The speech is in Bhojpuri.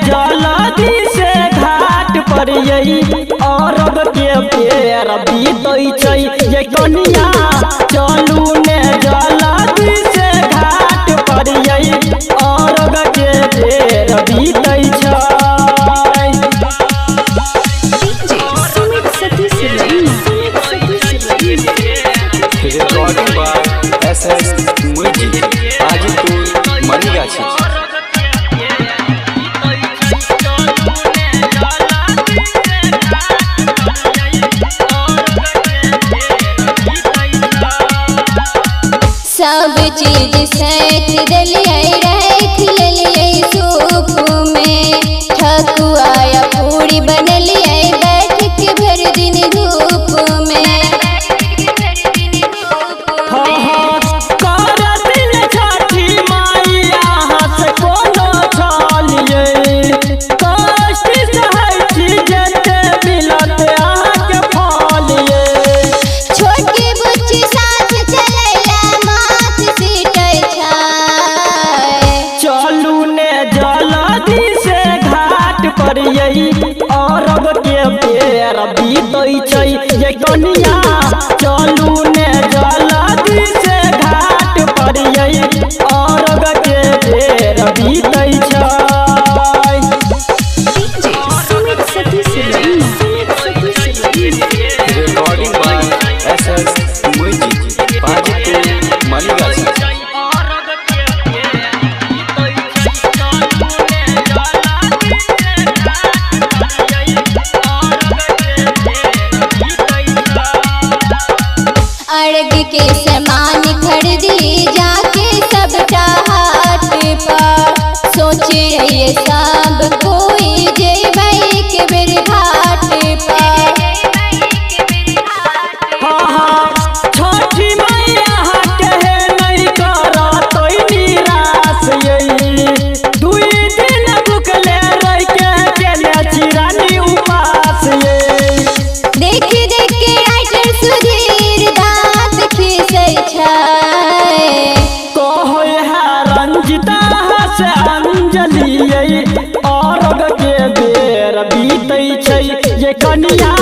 जल्दी से घाट पर यही अरग के पेड़ बीतै छै ये कनिया चलू ने जल्दी से घाट पर यही अरग के पेड़ बीतै छै। Recording by SS music Hajipur Manigachhi. सब चीज सैत दलिए रख लिये सूप में ठकुआ या पूरी बनलिए बैठ के भर दिन धूप में। यही अरग के पेड़ बीतै छै ये कनिया चलू ने जल्दी से घाट पर यही अरग के पेड़ बीतै छै। Recording by SS music Hajipur Manigachhi. अर्घ के सामान खरीदी जाके सबटा हाट पर सोच रहिए सब कोई जेबै के बेर घाट पर। छठी मैया कहे नहीं करत निराश यही दुई दिन भूखले रह के केने चिरानी उपास ये। देख देख के राइटर सुधीर दांत खींचै छै कहे है रंजिता से अंजलि अरग के बेर बीतै छै ये कनिया